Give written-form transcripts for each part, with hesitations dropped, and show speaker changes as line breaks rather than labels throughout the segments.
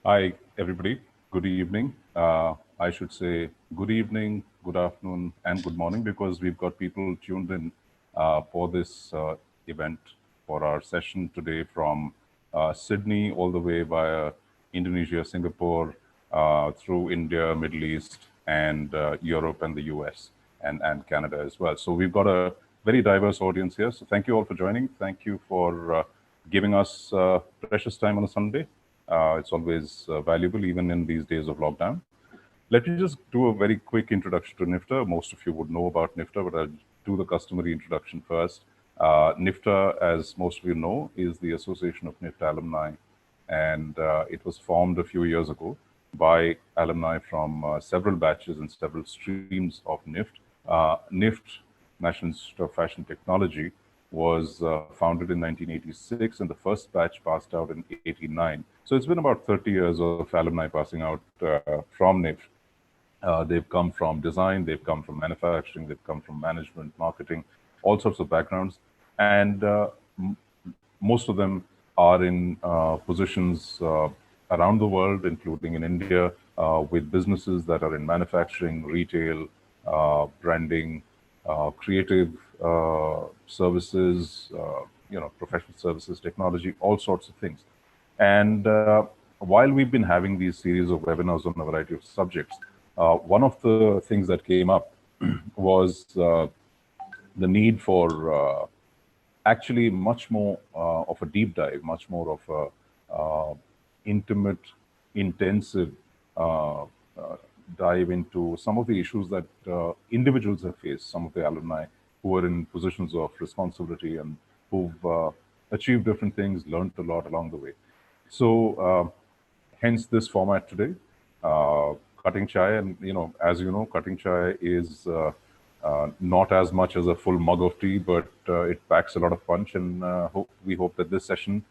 Hi, everybody. Good evening. I should say good evening, good afternoon, and good morning because we've got people tuned in for this event for our session today from Sydney all the way via Indonesia, Singapore, through India, Middle East, and Europe and the US and Canada as well. So we've got a very diverse audience here. So thank you all for joining. Thank you for giving us precious time on a Sunday. It's always valuable, even in these days of lockdown. Let me just do a very quick introduction to NIFTA. Most of you would know about NIFTA, but I'll do the customary introduction first. NIFTA, as most of you know, is the Association of NIFTA Alumni, and it was formed a few years ago by alumni from several batches and several streams of NIFT. NIFT, National Institute of Fashion Technology, was founded in 1986, and the first batch passed out in 89. So it's been about 30 years of alumni passing out from NIFT. They've come from design, they've come from manufacturing, they've come from management, marketing, all sorts of backgrounds. And most of them are in positions around the world, including in India, with businesses that are in manufacturing, retail, branding, creative services, professional services, technology, all sorts of things. And while we've been having these series of webinars on a variety of subjects, one of the things that came up was the need for actually much more of a deep dive, much more of a intimate, intensive dive into some of the issues that individuals have faced, some of the alumni who are in positions of responsibility and who've achieved different things, learned a lot along the way. So hence this format today, cutting chai. And, as you know, cutting chai is not as much as a full mug of tea, but it packs a lot of punch. And we hope that this session,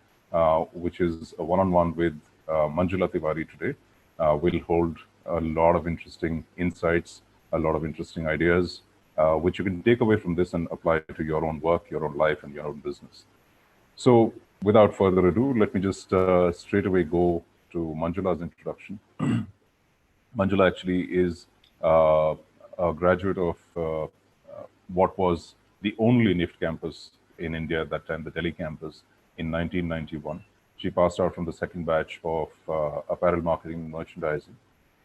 which is a one-on-one with Manjula Tiwari today, will hold a lot of interesting insights, a lot of interesting ideas, which you can take away from this and apply to your own work, your own life, and your own business. So without further ado, let me just straight away go to Manjula's introduction. Manjula actually is a graduate of what was the only NIFT campus in India at that time, the Delhi campus, in 1991. She passed out from the second batch of apparel marketing and merchandising.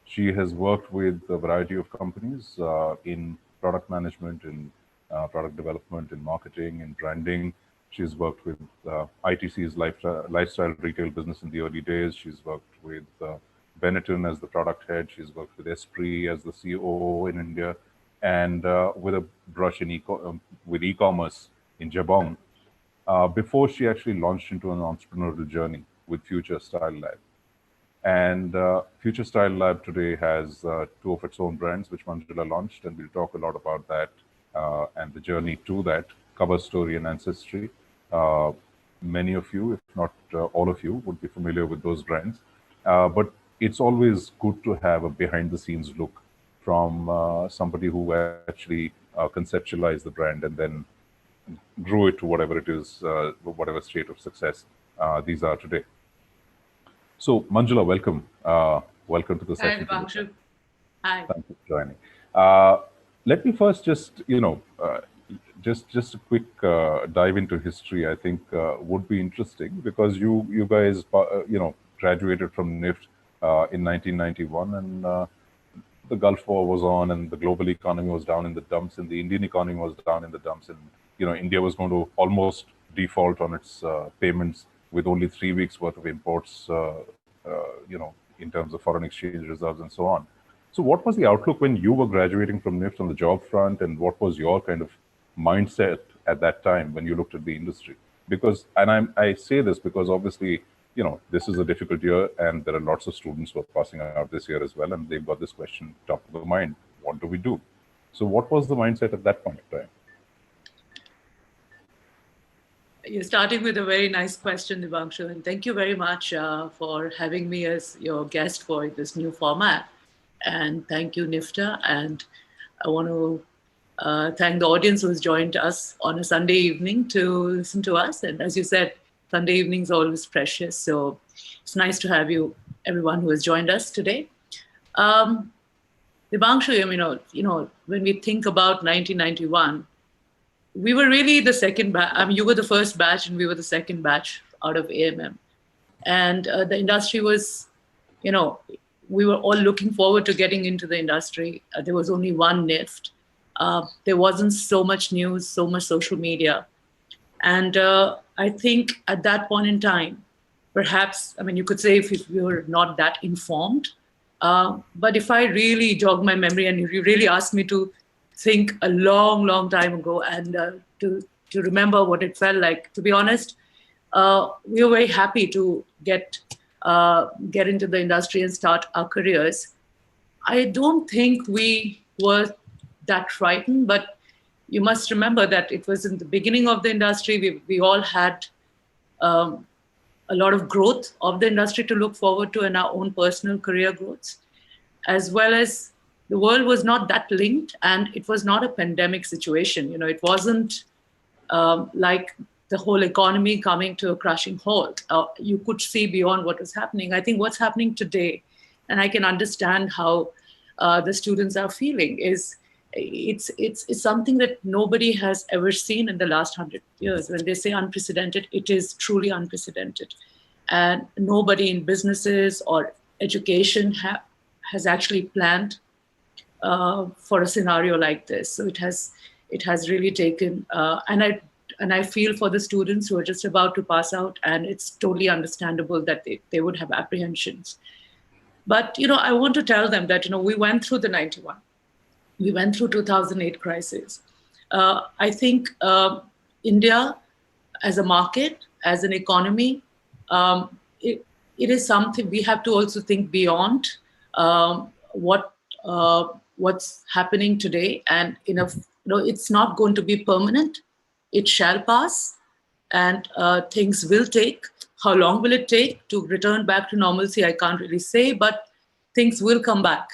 She has worked with a variety of companies in product management, in product development, in marketing, in branding. She's worked with ITC's lifestyle retail business in the early days. She's worked with Benetton as the product head. She's worked with Esprit as the COO in India, and with a brush in with e-commerce in Jabong, before she actually launched into an entrepreneurial journey with Future Style Lab. And Future Style Lab today has two of its own brands, which Manjula launched, and we'll talk a lot about that and the journey to that, cover Story and Ancestry. Many of you, if not all of you, would be familiar with those brands. But it's always good to have a behind-the-scenes look from somebody who actually conceptualized the brand and then grew it to whatever it is, whatever state of success these are today. So, Manjula, welcome. Welcome to the session.
Hi, Devangshu. Hi.
Thank you for joining. Let me first just, just a quick dive into history. I think would be interesting because you guys, graduated from NIFT in 1991, and the Gulf War was on, and the global economy was down in the dumps, and the Indian economy was down in the dumps, and India was going to almost default on its payments with only 3 weeks worth of imports, in terms of foreign exchange reserves and so on. So what was the outlook when you were graduating from NIFT on the job front, and what was your kind of mindset at that time when you looked at the industry? Because, and I say this because obviously, this is a difficult year, and there are lots of students who are passing out this year as well, and they've got this question top of the mind: what do we do? So what was the mindset at that point in time?
You're starting with a very nice question, Devangshu, and thank you very much for having me as your guest for this new format. And thank you, NIFTA. And I want to thank the audience who's joined us on a Sunday evening to listen to us. And as you said, Sunday evenings are always precious. So it's nice to have you everyone who has joined us today. Devangshu, when we think about 1991, we were really the second batch. I mean, you were the first batch and we were the second batch out of AMM. And the industry was, we were all looking forward to getting into the industry. There was only one NIFT. There wasn't so much news, so much social media. And I think at that point in time, perhaps, I mean, you could say if you were not that informed, but if I really jog my memory and if you really ask me to think a long, long time ago and to remember what it felt like, to be honest, we were very happy to get into the industry and start our careers. I don't think we were that frightened, but you must remember that it was in the beginning of the industry. We all had a lot of growth of the industry to look forward to and our own personal career growths, as well as the world was not that linked and it was not a pandemic situation. It wasn't like the whole economy coming to a crashing halt. You could see beyond what was happening. I think what's happening today, and I can understand how the students are feeling, is it's something that nobody has ever seen in the last 100 years. When they say unprecedented, it is truly unprecedented. And nobody in businesses or education has actually planned for a scenario like this. So it has really taken, and I feel for the students who are just about to pass out, and it's totally understandable that they would have apprehensions. But, I want to tell them that, we went through the 91. We went through 2008 crisis. I think India as a market, as an economy, it is something we have to also think beyond what's happening today. And, it's not going to be permanent. It shall pass, and things will take. How long will it take to return back to normalcy? I can't really say, but things will come back.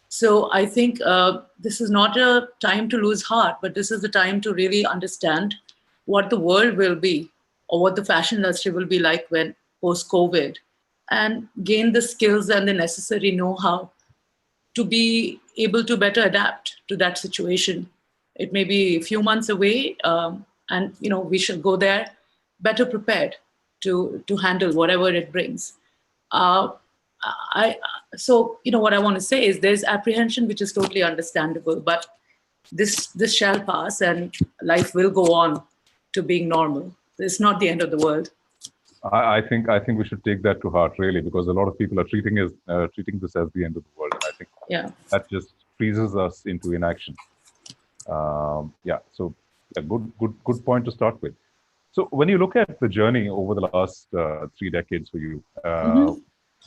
So I think this is not a time to lose heart, but this is the time to really understand what the world will be or what the fashion industry will be like when post-COVID, and gain the skills and the necessary know-how to be able to better adapt to that situation. It may be a few months away, and we should go there better prepared to handle whatever it brings. So what I want to say is there's apprehension, which is totally understandable, but this shall pass and life will go on to being normal. It's not the end of the world.
I think we should take that to heart, really, because a lot of people are treating this as the end of the world, and I think that just freezes us into inaction. So a good point to start with. So when you look at the journey over the last 3 decades for you,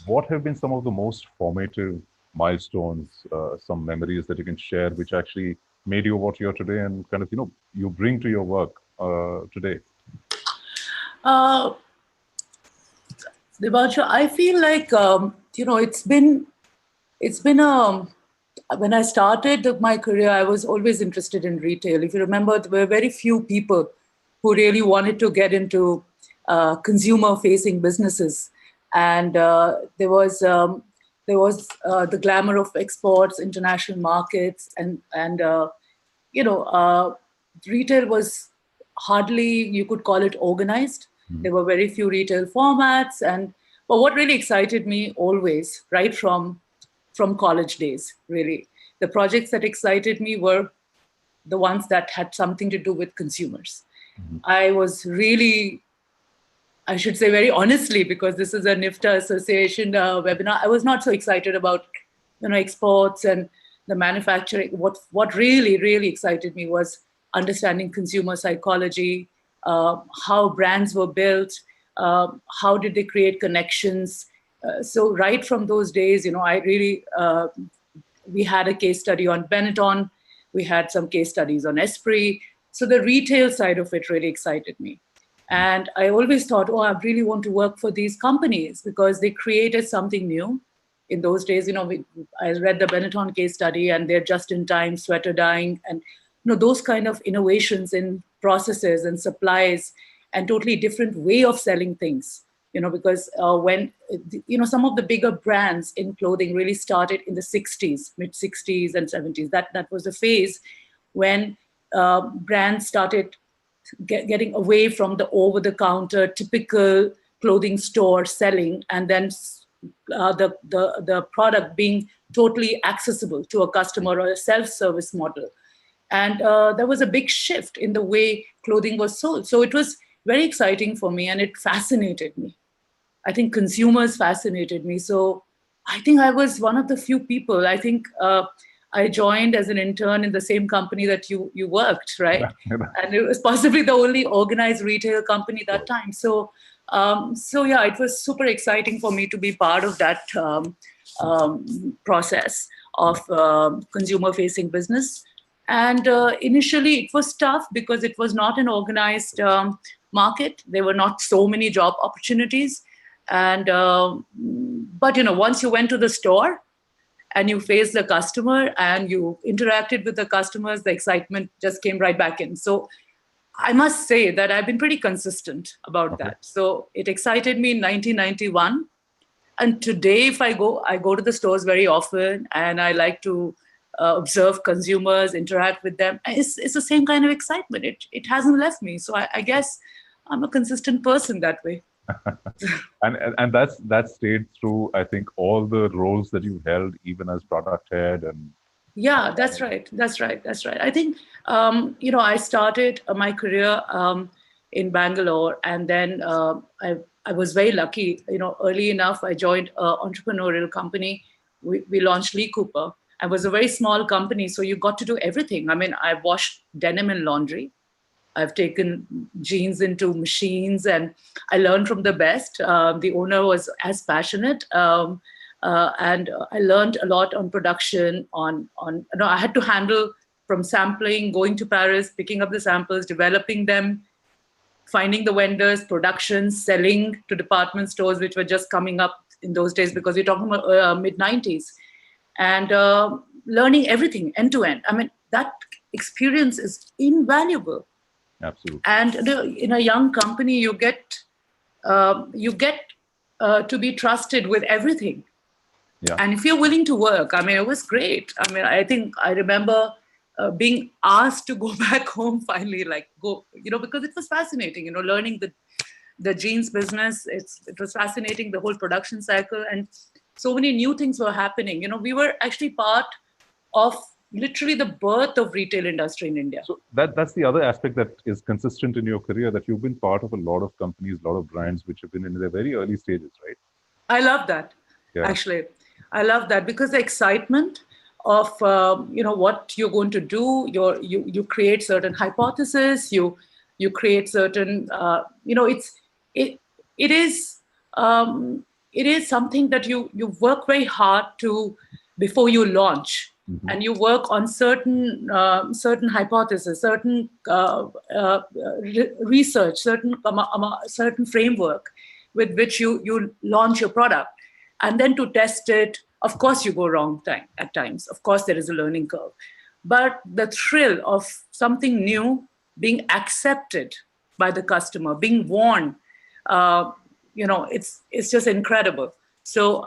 what have been some of the most formative milestones, some memories that you can share, which actually made you what you are today and kind of, you bring to your work today?
Devangshu, I feel like, it's been when I started my career, I was always interested in retail. If you remember, there were very few people who really wanted to get into consumer-facing businesses. And there was the glamour of exports, international markets, and retail was hardly, you could call it, organized. There were very few retail formats, but what really excited me always, right from college days, really, the projects that excited me were the ones that had something to do with consumers. I was really, I should say very honestly, because this is a NIFTA Association webinar, I was not so excited about exports and the manufacturing. What really, really excited me was understanding consumer psychology, how brands were built, how did they create connections. So right from those days, I really, we had a case study on Benetton, we had some case studies on Esprit. So the retail side of it really excited me. And I always thought, I really want to work for these companies because they created something new. In those days, I read the Benetton case study and they're just-in-time sweater dyeing and those kind of innovations in processes and supplies and totally different way of selling things. because when, some of the bigger brands in clothing really started in the 60s, mid 60s and 70s. That was a phase when brands started getting away from the over-the-counter typical clothing store selling, and then the product being totally accessible to a customer, or a self-service model. And there was a big shift in the way clothing was sold. So it was very exciting for me, and it fascinated me. I think consumers fascinated me. So I think I was one of the few people. I think I joined as an intern in the same company that you worked, right? And it was possibly the only organized retail company that time. So yeah, it was super exciting for me to be part of that process of consumer-facing business. And initially, it was tough because it was not an organized market. There were not so many job opportunities. And but once you went to the store and you faced the customer and you interacted with the customers, the excitement just came right back in. So I must say that I've been pretty consistent about that. So it excited me in 1991. And today, if I go to the stores very often, and I like to observe consumers, interact with them. It's the same kind of excitement. It hasn't left me. So I guess I'm a consistent person that way.
and that stayed through, I think, all the roles that you held, even as product head. And
yeah, that's right. I think I started my career in Bangalore, and then I was very lucky. Early enough, I joined an entrepreneurial company. We launched Lee Cooper. I was a very small company, so you got to do everything. I mean, I washed denim in laundry. I've taken jeans into machines, and I learned from the best. The owner was as passionate, and I learned a lot on production. I had to handle from sampling, going to Paris, picking up the samples, developing them, finding the vendors, production, selling to department stores, which were just coming up in those days, because we're talking about mid-90s. And learning everything end to end. I mean, that experience is invaluable.
Absolutely.
And in a young company, you get to be trusted with everything.
Yeah.
And if you're willing to work, I mean, it was great. I mean, I think I remember being asked to go back home finally, because it was fascinating, learning the jeans business. It was fascinating, the whole production cycle, and so many new things were happening. We were actually part of literally the birth of retail industry in India.
So that's the other aspect that is consistent in your career, that you've been part of a lot of companies, a lot of brands which have been in their very early stages, right?
I love that. Yeah. Actually, I love that, because the excitement of what you're going to do, you create certain hypotheses, you create certain it is something that you work very hard to before you launch. Mm-hmm. And you work on certain hypotheses, certain research, certain framework with which you launch your product. And then to test it, of course you go wrong at times. Of course there is a learning curve. But the thrill of something new being accepted by the customer, being worn, it's just incredible. So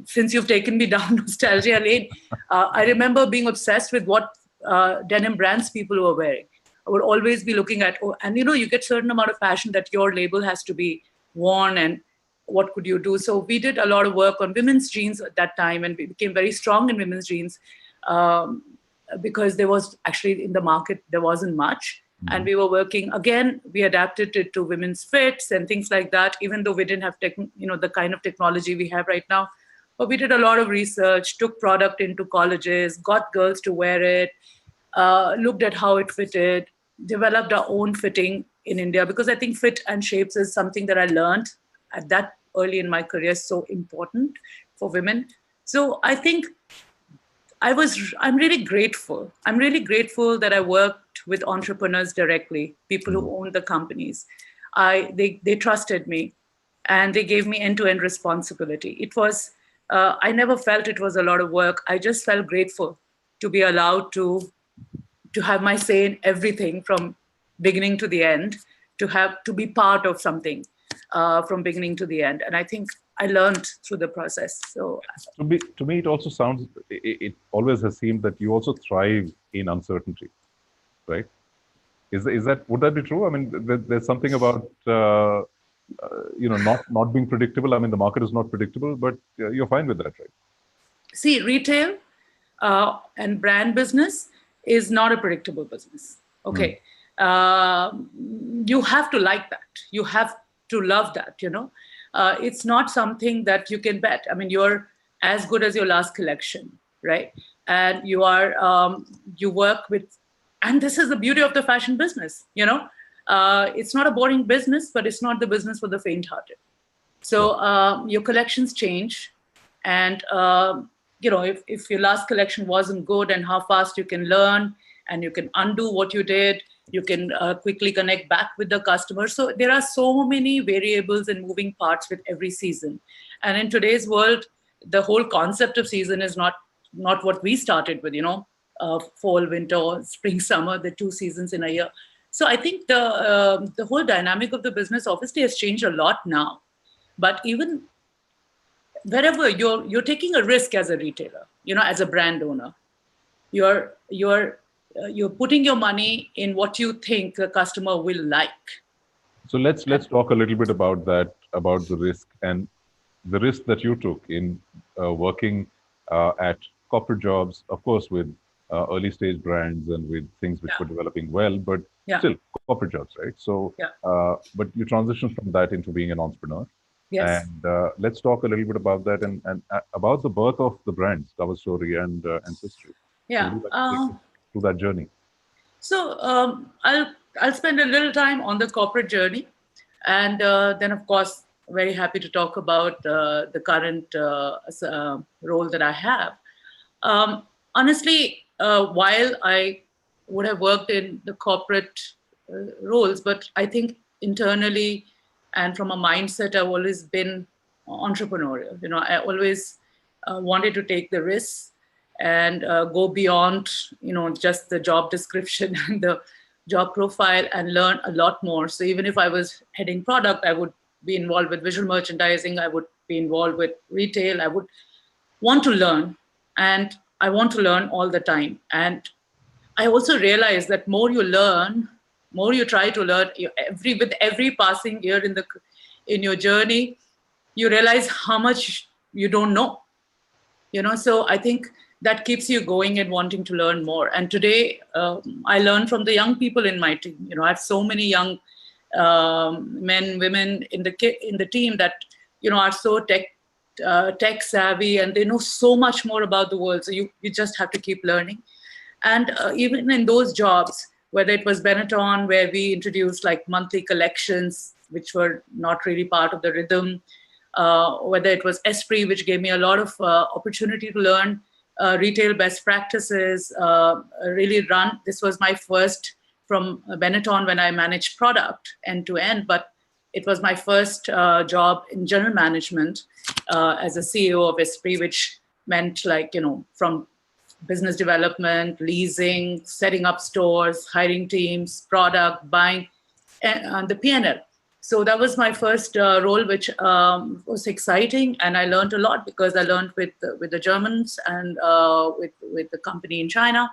since you've taken me down nostalgia lane, I remember being obsessed with what denim brands people were wearing. I would always be looking at, you get certain amount of passion that your label has to be worn, and what could you do? So we did a lot of work on women's jeans at that time, and we became very strong in women's jeans because there was actually in the market, there wasn't much. Mm-hmm. And we were working, again, we adapted it to women's fits and things like that, even though we didn't have the kind of technology we have right now. But we did a lot of research, took product into colleges, got girls to wear it, looked at how it fitted, developed our own fitting in India, because I think fit and shapes is something that I learned at that early in my career, so important for women. So I think I'm really grateful. I'm really grateful that I worked with entrepreneurs directly, people who own the companies. They trusted me, and they gave me end-to-end responsibility. It was, I never felt it was a lot of work. I just felt grateful to be allowed to have my say in everything from beginning to the end, to be part of something. from beginning to the end. And I think I learned through the process. So
to me, it also sounds, it always has seemed that you also thrive in uncertainty, right? Is that, would that be true? I mean, there's something about, not being predictable. I mean, the market is not predictable, but you're fine with that, right?
see, retail and brand business is not a predictable business. Okay. You have to like that. You have to love that, It's not something that you can bet. I mean, you're as good as your last collection, right? And you are, you work with, and this is the beauty of the fashion business, It's not a boring business, but it's not the business for the faint-hearted. So your collections change, and if your last collection wasn't good, and how fast you can learn and you can undo what you did, you can quickly connect back with the customer. So there are so many variables and moving parts with every season. And in today's world, the whole concept of season is not what we started with, fall, winter, spring, summer, the 2 seasons in a year. So I think the whole dynamic of the business obviously has changed a lot now. But even wherever you're taking a risk as a retailer, as a brand owner, you're putting your money in what you think the customer will like.
So let's talk a little bit about that, about the risk and the risk that you took in working at corporate jobs, of course, with early stage brands and with things which were developing well, but still corporate jobs, right? So, but you transitioned from that into being an entrepreneur.
Yes.
And let's talk a little bit about that and about the birth of the brands, Cover Story and Ancestry.
Yeah.
To that journey.
So I'll spend a little time on the corporate journey, and then of course very happy to talk about the current role that I have. Honestly, while I would have worked in the corporate roles, but I think internally and from a mindset, I've always been entrepreneurial. I always wanted to take the risks and go beyond, just the job description and the job profile and learn a lot more. So even if I was heading product, I would be involved with visual merchandising. I would be involved with retail. I would want to learn, and I want to learn all the time. And I also realized that more you learn, more you try to learn, with every passing year in your journey, you realize how much you don't know. So I think that keeps you going and wanting to learn more. And today, I learn from the young people in my team. I have so many young men, women in the team that are so tech savvy, and they know so much more about the world. So you just have to keep learning. And even in those jobs, whether it was Benetton, where we introduced like monthly collections, which were not really part of the rhythm, whether it was Esprit, which gave me a lot of opportunity to learn retail best practices, this was my first from Benetton when I managed product end to end, but it was my first job in general management as a CEO of Esprit, which meant from business development, leasing, setting up stores, hiring teams, product, buying, and the P&L. So that was my first role, which was exciting, and I learned a lot because I learned with the Germans and with the company in China,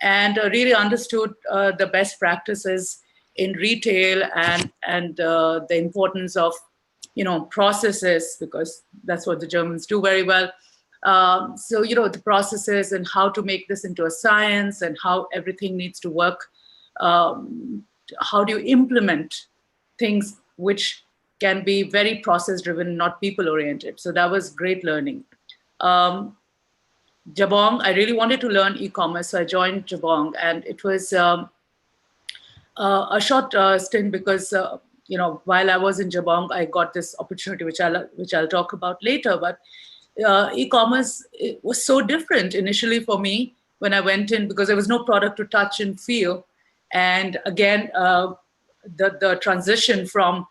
and really understood the best practices in retail and the importance of processes, because that's what the Germans do very well. So the processes and how to make this into a science and how everything needs to work. How do you implement things which can be very process driven, not people oriented? So that was great learning. Jabong, I really wanted to learn e-commerce, so I joined Jabong, and it was a short stint because while I was in Jabong, I got this opportunity, which I'll talk about later. But e-commerce, it was so different initially for me when I went in, because there was no product to touch and feel. And again, the transition from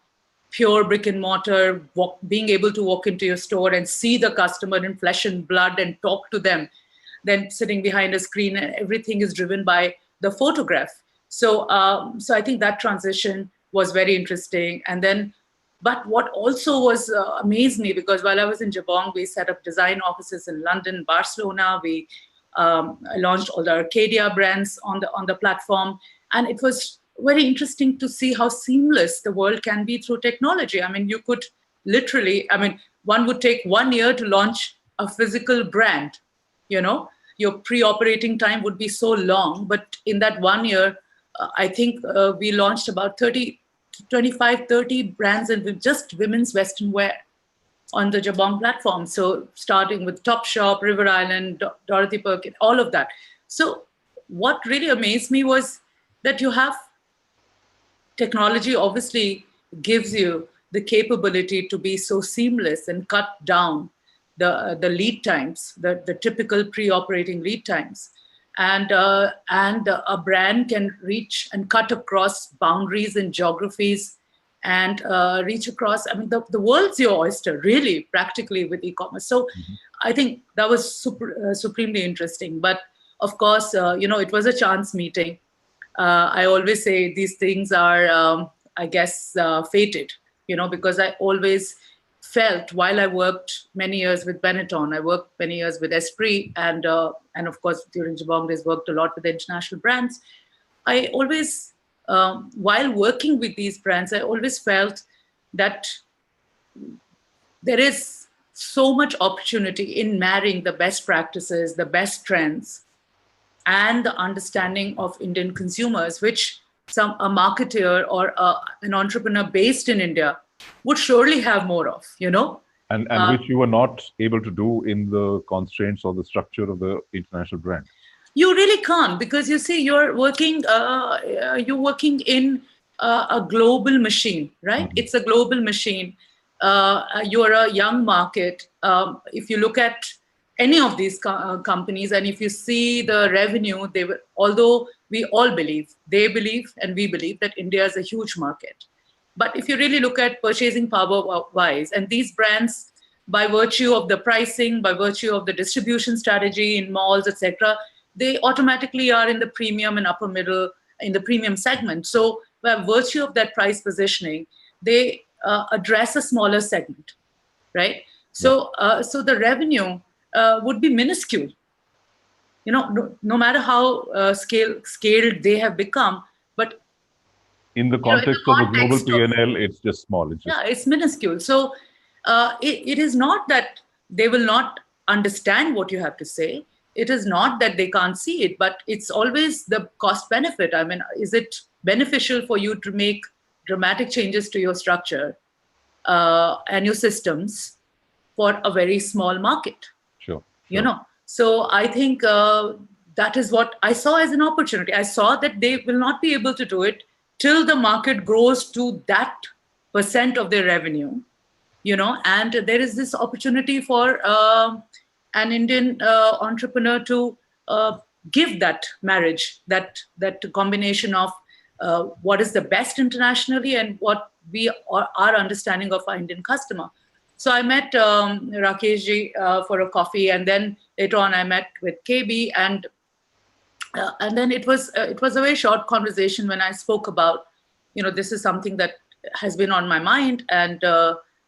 pure brick and mortar, being able to walk into your store and see the customer in flesh and blood and talk to them, then sitting behind a screen, and everything is driven by the photograph. So I think that transition was very interesting. And then But what also was amazed me, because while I was in Jabong, we set up design offices in London, Barcelona. We launched all the Arcadia brands on the platform, and it was very interesting to see how seamless the world can be through technology. I mean, you could literally, I mean, one would take 1 year to launch a physical brand. You know, your pre-operating time would be so long, but in that 1 year, I think we launched about 25, 30 brands and just women's Western wear on the Jabong platform. So starting with Topshop, River Island, Dorothy Perkins, all of that. So what really amazed me was that you have technology obviously gives you the capability to be so seamless and cut down the lead times, the typical pre-operating lead times. And a brand can reach and cut across boundaries and geographies and reach across, I mean, the world's your oyster, really, practically, with e-commerce. So I think that was supremely interesting. But of course, it was a chance meeting. I always say these things are, I guess, fated, because I always felt, while I worked many years with Benetton, I worked many years with Esprit, and of course during Jabong days worked a lot with international brands. I always, while working with these brands, I always felt that there is so much opportunity in marrying the best practices, the best trends, and the understanding of Indian consumers, which a marketer or an entrepreneur based in India would surely have more of,
And which you were not able to do in the constraints or the structure of the international brand.
You really can't, because you see, you're working in a global machine, right? Mm-hmm. It's a global machine. You're a young market. If you look at any of these companies, and if you see the revenue, although we all believe, they believe, and we believe that India is a huge market. But if you really look at purchasing power wise, and these brands, by virtue of the pricing, by virtue of the distribution strategy in malls, etc., they automatically are in the premium and upper middle, in the premium segment. So by virtue of that price positioning, they address a smaller segment, right? So, so the revenue would be minuscule. No matter how scaled they have become, but
in the context of the global P&L, it's just small.
It's minuscule. So it is not that they will not understand what you have to say. It is not that they can't see it, but it's always the cost benefit. I mean, is it beneficial for you to make dramatic changes to your structure and your systems for a very small market?
Sure.
So I think that is what I saw as an opportunity. I saw that they will not be able to do it till the market grows to that % of their revenue, and there is this opportunity for an Indian entrepreneur to give that marriage, that combination of what is the best internationally and what our understanding of our Indian customer. So I met Rakeshji for a coffee, and then later on I met with KB, and then it was a very short conversation when I spoke about, this is something that has been on my mind, and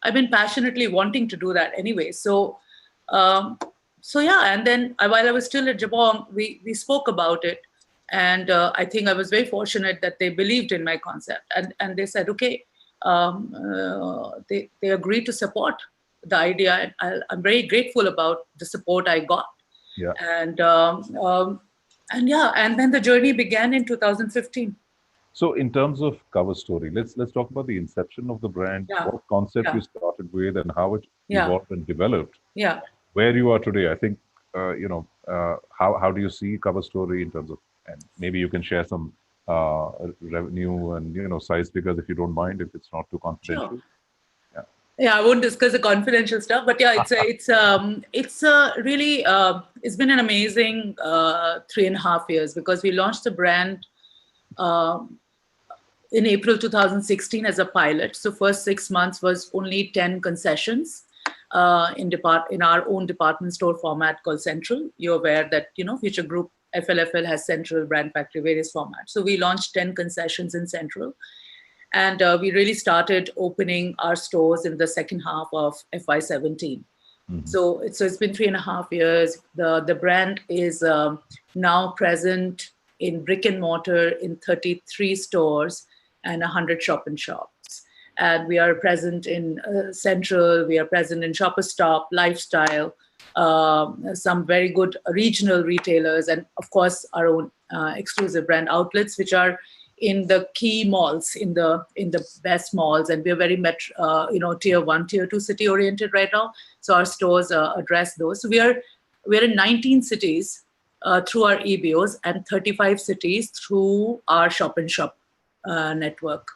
I've been passionately wanting to do that anyway. So and then while I was still at Jabong, we spoke about it, and I think I was very fortunate that they believed in my concept, and they said, okay, they agreed to support the idea, and I'm very grateful about the support I got.
Yeah.
And then the journey began in 2015.
So in terms of cover story, let's talk about the inception of the brand, what concept you started with, and how it evolved and developed.
Yeah.
Where you are today, I think, how do you see cover story in terms of, and maybe you can share some revenue and size figures if you don't mind, if it's not too confidential.
Sure. Yeah, I won't discuss the confidential stuff, but yeah, it's really it's been an amazing 3.5 years, because we launched the brand in April 2016 as a pilot. So first 6 months was only 10 concessions in our own department store format called Central. You're aware that Future Group FLFL has Central, Brand Factory, various formats. So we launched 10 concessions in Central. And we really started opening our stores in the second half of FY17. So it's been 3.5 years. The brand is now present in brick and mortar in 33 stores and 100 shop-in-shops. And we are present in Central, we are present in Shoppers Stop, Lifestyle, some very good regional retailers, and of course our own exclusive brand outlets, which are in the key malls, in the best malls, and we're very tier 1, tier 2 city oriented right now. So our stores address those. So we're in 19 cities through our EBOs and 35 cities through our shop-in-shop network.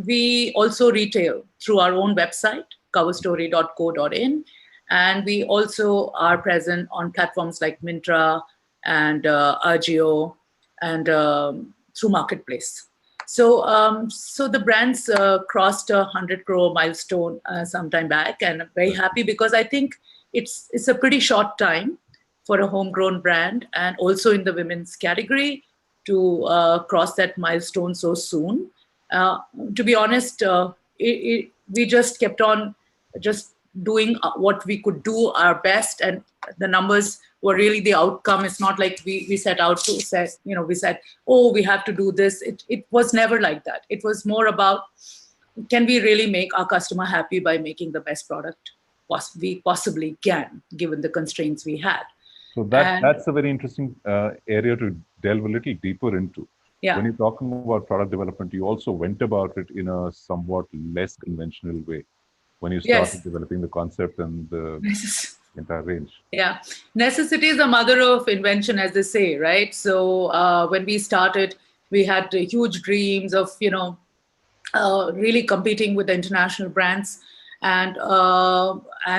We also retail through our own website, coverstory.co.in, and we also are present on platforms like Myntra and Agio and through Marketplace. So so the brands crossed a 100 crore milestone some time back, and I'm very happy because I think it's a pretty short time for a homegrown brand and also in the women's category to cross that milestone so soon. To be honest, we just kept on just doing what we could do our best, and the numbers were really the outcome. It's not like we set out to say, we said, oh, we have to do this. It was never like that. It was more about, can we really make our customer happy by making the best product we possibly can, given the constraints we had.
So that's a very interesting area to delve a little deeper into.
Yeah.
When you're talking about product development, you also went about it in a somewhat less conventional way when you started developing the concept and the entire range.
Yeah. Necessity is the mother of invention, as they say, right? So when we started, we had huge dreams of, really competing with the international brands and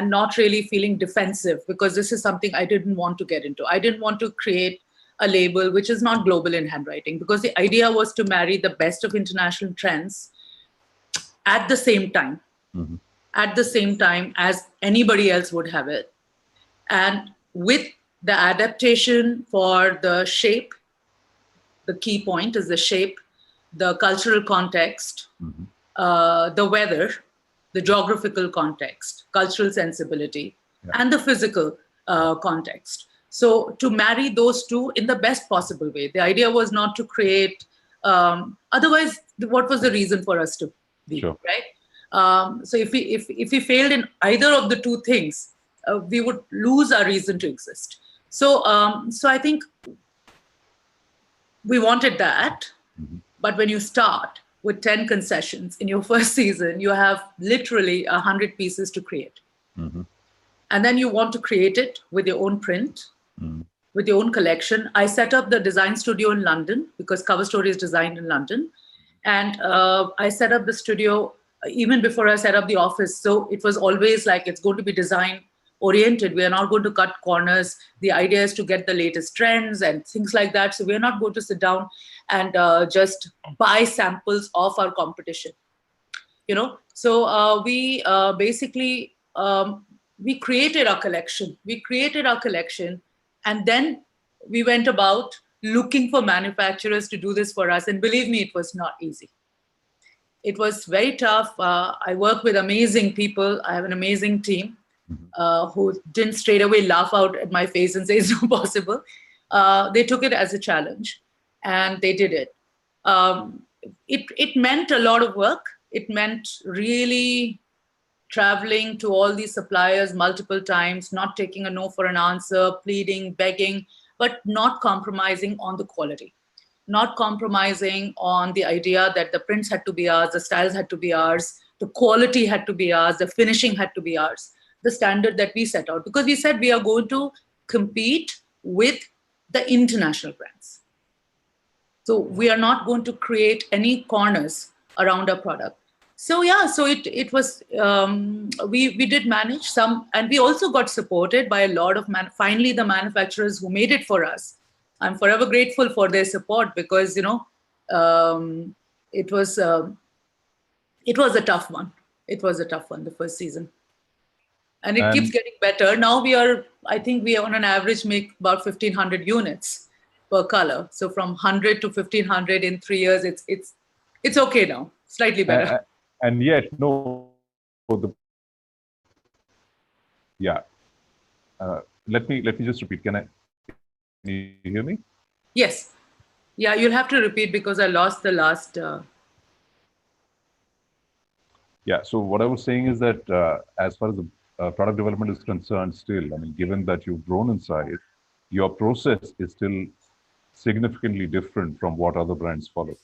not really feeling defensive, because this is something I didn't want to get into. I didn't want to create a label which is not global in handwriting, because the idea was to marry the best of international trends at the same time, as anybody else would have it. And with the adaptation for the shape, the key point is the shape, the cultural context, the weather, the geographical context, cultural sensibility, and the physical context. So to marry those two in the best possible way. The idea was not to create, otherwise, what was the reason for us to be, right? So if we failed in either of the two things, we would lose our reason to exist. So I think we wanted that, but when you start with 10 concessions in your first season, you have literally 100 pieces to create. And then you want to create it with your own print, with your own collection. I set up the design studio in London because Cover Story is designed in London. And I set up the studio even before I set up the office. So it was always like, it's going to be design oriented. We are not going to cut corners. The idea is to get the latest trends and things like that. So we're not going to sit down and just buy samples of our competition. So we basically, we created our collection. And then we went about looking for manufacturers to do this for us. And believe me, it was not easy. It was very tough. I work with amazing people. I have an amazing team who didn't straight away laugh out at my face and say it's not possible. They took it as a challenge and they did it. It meant a lot of work. It meant really traveling to all these suppliers multiple times, not taking a no for an answer, pleading, begging, but not compromising on the quality, not compromising on the idea that the prints had to be ours, the styles had to be ours, the quality had to be ours, the finishing had to be ours, the standard that we set out. Because we said we are going to compete with the international brands. So we are not going to create any corners around our product. So yeah, so it was, we did manage some, and we also got supported by a lot of, finally the manufacturers who made it for us. I'm forever grateful for their support because, it was a tough one. It was a tough one, the first season. And it keeps getting better. Now I think we on an average make about 1,500 units per color. So from 100 to 1,500 in 3 years, it's okay now. Slightly better.
And yet, no, yeah. Let me just repeat. Can you hear me?
Yes. Yeah, you'll have to repeat because I lost the last.
Yeah. So what I was saying is that as far as the product development is concerned, still, I mean, given that you've grown in size, your process is still significantly different from what other brands follow.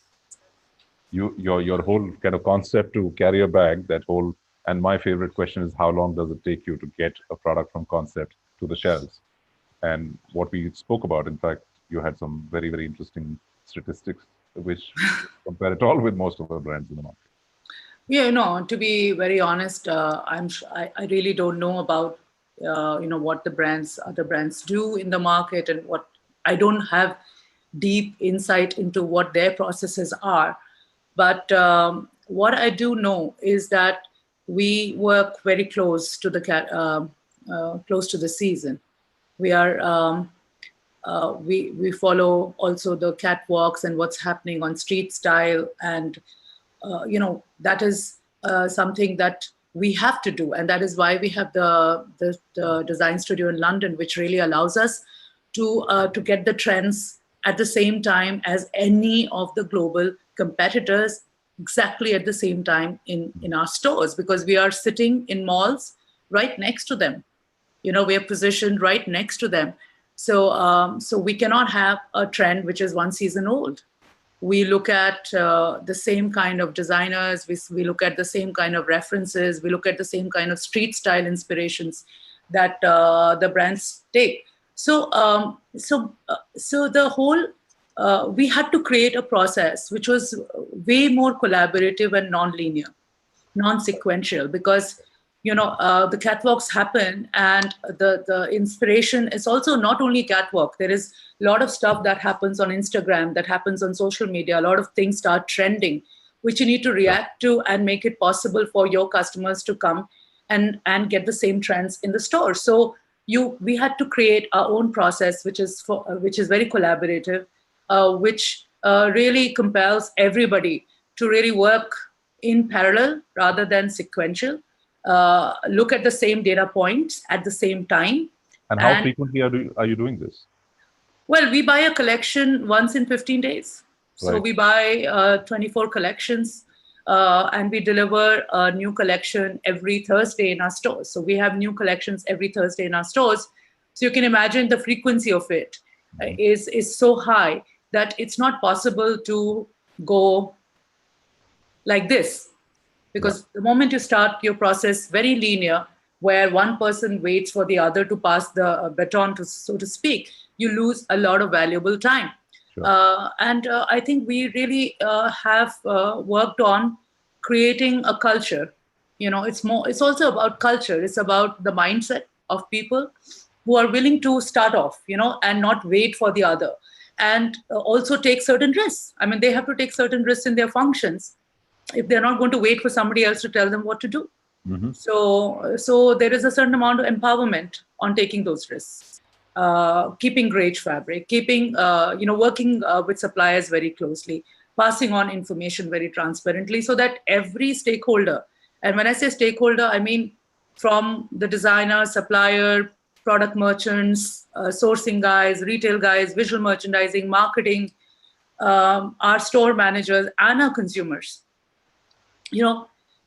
Your whole kind of concept to carry a bag, that whole, and my favorite question is how long does it take you to get a product from concept to the shelves? And what we spoke about, in fact, you had some very, very interesting statistics which compare it all with most of the brands in the market.
Yeah, no, to be very honest, I really don't know about what the other brands do in the market, and what I don't have deep insight into what their processes are. But what I do know is that we work very close to the close to the season. We are we follow also the catwalks and what's happening on street style, and that is something that we have to do, and that is why we have the design studio in London, which really allows us to get the trends at the same time as any of the global competitors, exactly at the same time in our stores, because we are sitting in malls right next to them. We are positioned right next to them. So we cannot have a trend which is one season old. We look at the same kind of designers, we look at the same kind of references, we look at the same kind of street style inspirations that the brands take. So the whole, we had to create a process which was way more collaborative and non-linear, non-sequential, because the catwalks happen, and the inspiration is also not only catwalk. There is a lot of stuff that happens on Instagram, that happens on social media. A lot of things start trending, which you need to react to and make it possible for your customers to come and get the same trends in the store. So we had to create our own process, which is very collaborative, which really compels everybody to really work in parallel rather than sequential. Look at the same data points at the same time.
And how frequently are you doing this?
Well, we buy a collection once in 15 days. So we buy 24 collections, and we deliver a new collection every Thursday in our stores. So we have new collections every Thursday in our stores. So you can imagine the frequency of it is so high that it's not possible to go like this. Because the moment you start your process very linear, where one person waits for the other to pass the baton, so to speak, you lose a lot of valuable time. Sure. And I think we really have worked on creating a culture. It's also about culture. It's about the mindset of people who are willing to start off, and not wait for the other, and also take certain risks. I mean, they have to take certain risks in their functions if they're not going to wait for somebody else to tell them what to do. Mm-hmm. So there is a certain amount of empowerment on taking those risks, keeping great fabric, working with suppliers very closely, passing on information very transparently, so that every stakeholder, and when I say stakeholder, I mean from the designer, supplier, product merchants, sourcing guys, retail guys, visual merchandising, marketing, our store managers, and our consumers.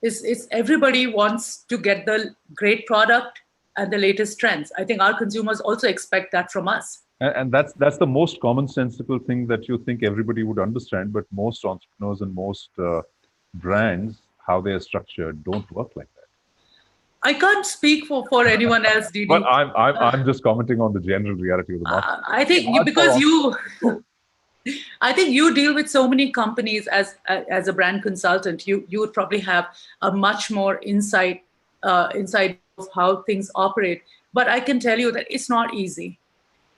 It's everybody wants to get the great product and the latest trends. I think our consumers also expect that from us.
And that's the most commonsensical thing that you think everybody would understand, but most entrepreneurs and most brands, how they are structured, don't work like that.
I can't speak for anyone else, Didi.
But I'm just commenting on the general reality of the market.
I think I think you deal with so many companies as a brand consultant. You would probably have a much more insight of how things operate. But I can tell you that it's not easy.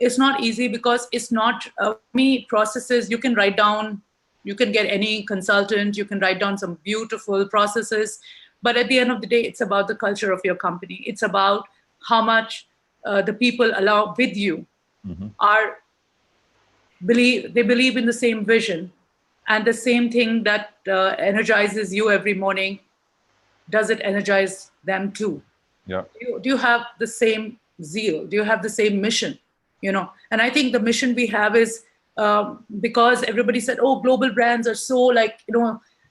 It's not easy because it's not many processes. You can write down. You can get any consultant. You can write down some beautiful processes. But at the end of the day, it's about the culture of your company. It's about how much the people allow with you are. They believe in the same vision, And the same thing that energizes you every morning, does it energize them too?
Yeah.
Do you have the same zeal? Do you have the same mission? And I think the mission we have is because everybody said, oh, global brands are so like,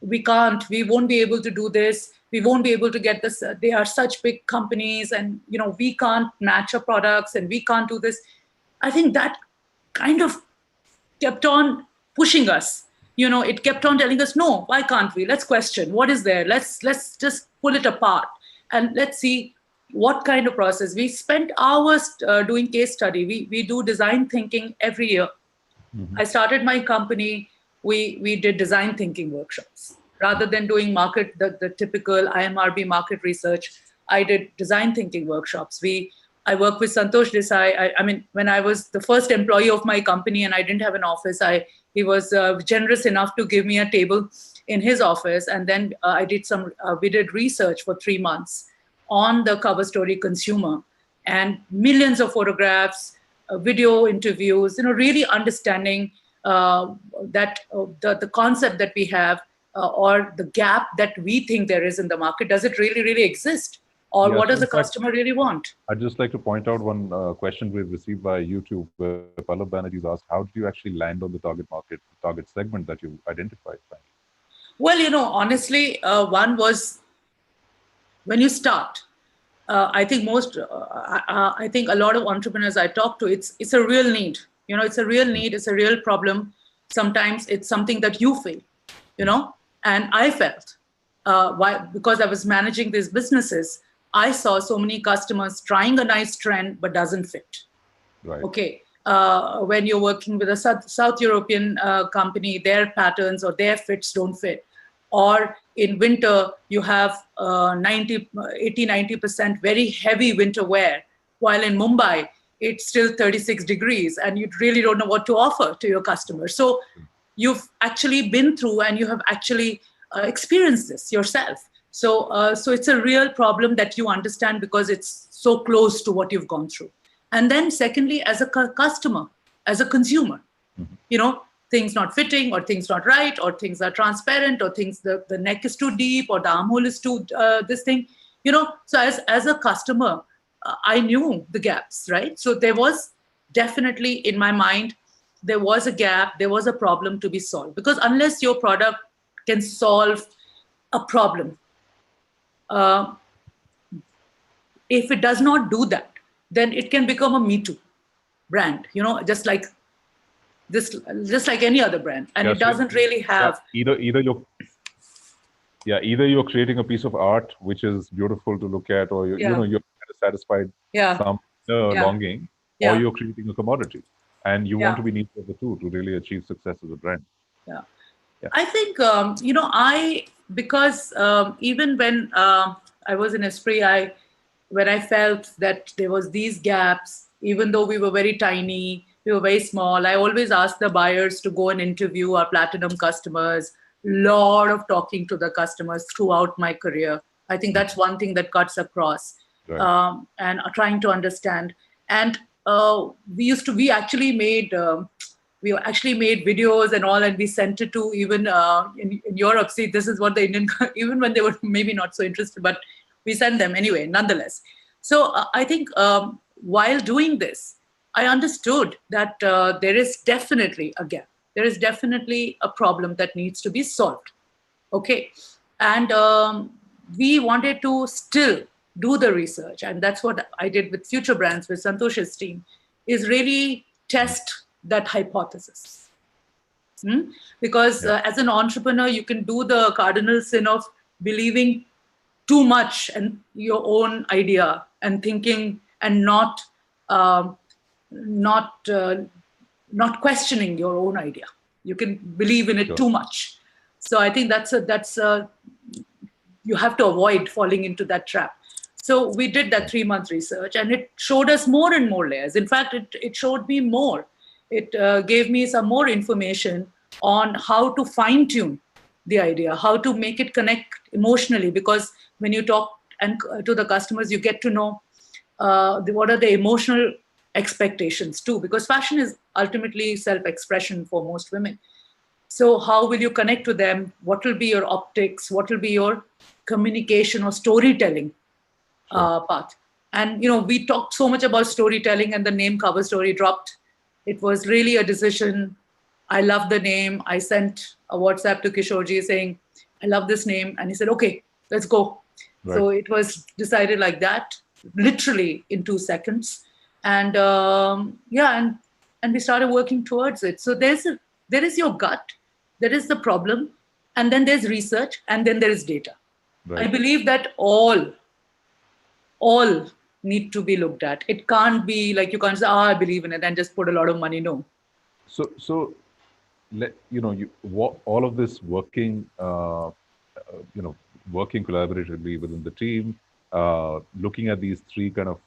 we won't be able to do this. We won't be able to get this. They are such big companies and, we can't match our products and we can't do this. I think that kind of kept on pushing us. It kept on telling us, no, why can't we? Let's question what is there. Let's just pull it apart and let's see what kind of process. We spent hours doing case study. We do design thinking every year. I started my company. We did design thinking workshops rather than doing the typical IMRB market research. I did design thinking workshops. I work with Santosh Desai. I mean, when I was the first employee of my company and I didn't have an office, he was generous enough to give me a table in his office. And then we did research for 3 months on the cover story consumer and millions of photographs, video interviews, really understanding that the concept that we have or the gap that we think there is in the market, does it really, really exist? Or what does the customer really want?
I'd just like to point out one question we've received via YouTube where Pallab Banerjee's asked, how did you actually land on the target market, target segment that you identified?
Well, honestly, one was when you start. I think I think a lot of entrepreneurs I talk to, it's a real need. It's a real need. It's a real problem. Sometimes it's something that you feel, and I felt because I was managing these businesses, I saw so many customers trying a nice trend but doesn't fit.
Right.
Okay. When you're working with a South European company, their patterns or their fits don't fit. Or in winter, you have 80-90% very heavy winter wear, while in Mumbai, it's still 36 degrees and you really don't know what to offer to your customers. So you've actually been through and you have actually experienced this yourself. So it's a real problem that you understand because it's so close to what you've gone through. And then secondly, as a customer, as a consumer, things not fitting or things not right or things are transparent or things the neck is too deep or the armhole is too this thing, so as a customer, I knew the gaps, right? So there was definitely in my mind, there was a gap, there was a problem to be solved, because unless your product can solve a problem, if it does not do that, then it can become a Me Too brand, just like any other brand, and it doesn't really have
either you're creating a piece of art which is beautiful to look at, or you're satisfied some longing, or you're creating a commodity, and you want to be neither of the two to really achieve success as a brand.
I think because even when I was in Esprit, when I felt that there was these gaps, even though we were very tiny, we were very small, I always asked the buyers to go and interview our platinum customers. Lot of talking to the customers throughout my career. I think that's one thing that cuts across, right. And trying to understand. And we actually made videos and all, and we sent it to even in Europe. See, this is what the Indian, even when they were maybe not so interested, but we sent them anyway, nonetheless. So I think while doing this, I understood that there is definitely a gap. There is definitely a problem that needs to be solved. Okay. And we wanted to still do the research. And that's what I did with Future Brands, with Santosh's team, is really test that hypothesis. Because as an entrepreneur, you can do the cardinal sin of believing too much in your own idea and thinking and not questioning your own idea. You can believe in it too much. So I think you have to avoid falling into that trap. So we did that 3-month research, and it showed us more and more layers. In fact, it showed me more. It gave me some more information on how to fine tune the idea, how to make it connect emotionally, because when you talk to the customers, you get to know what are the emotional expectations too, because fashion is ultimately self-expression for most women. So how will you connect to them? What will be your optics? What will be your communication or storytelling path? And we talked so much about storytelling, and the name Cover Story dropped. It was really a decision. I love the name. I sent a WhatsApp to Kishorji saying, I love this name. And he said, okay, let's go.
Right.
So it was decided like that, literally in 2 seconds. And and we started working towards it. So there is your gut, there is the problem, and then there's research, and then there is data.
Right.
I believe that all need to be looked at. It can't be like you can't say, I believe in it and just put a lot of money. No.
So all of this working, working collaboratively within the team, looking at these three kind of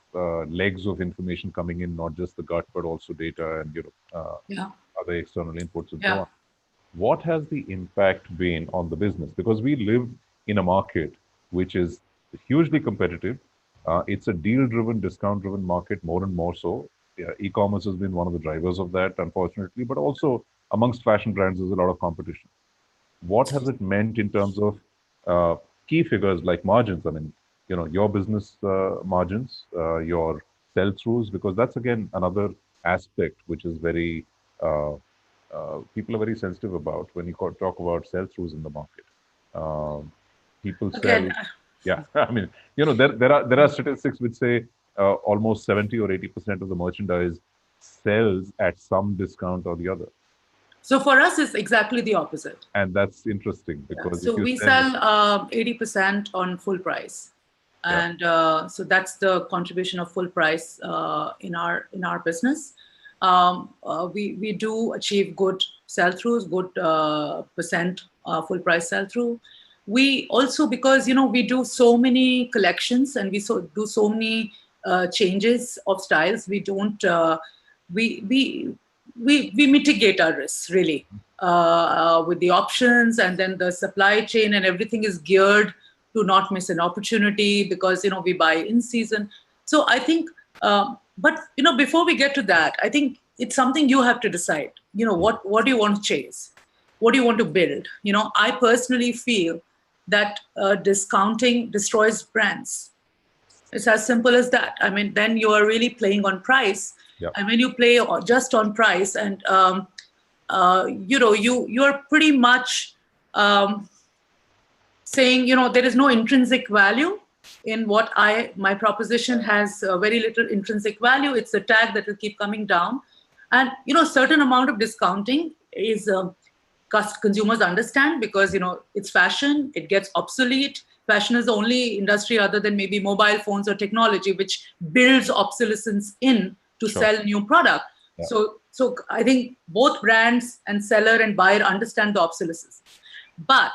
legs of information coming in, not just the gut, but also data and other external inputs and so on. What has the impact been on the business? Because we live in a market which is hugely competitive. It's a deal-driven, discount-driven market, more and more so. E-commerce has been one of the drivers of that, unfortunately, but also amongst fashion brands, there's a lot of competition. What has it meant in terms of key figures like margins? I mean, your business margins, your sell-throughs, because that's again another aspect which is very people are very sensitive about when you talk about sell-throughs in the market. People sell, yeah. I mean, there are statistics which say almost 70 or 80% of the merchandise sells at some discount or the other.
So for us, it's exactly the opposite.
And that's interesting because
so we sell 80% on full price, and so that's the contribution of full price in our business. We do achieve good sell-throughs, good percent full price sell-through. We also, because we do so many collections and we do so many changes of styles, we don't we mitigate our risks really with the options, and then the supply chain and everything is geared to not miss an opportunity because we buy in season. So I think, but before we get to that, I think it's something you have to decide. What do you want to chase? What do you want to build? I personally feel that discounting destroys brands. It's as simple as that. I mean, then you are really playing on price.
Yep.
And when you play just on price, and you're pretty much saying there is no intrinsic value in what my proposition has very little intrinsic value. It's a tag that will keep coming down, and certain amount of discounting is consumers understand because it's fashion, it gets obsolete. Fashion is the only industry other than maybe mobile phones or technology which builds obsolescence in to sell new product.
Yeah.
So I think both brands and seller and buyer understand the obsolescence. But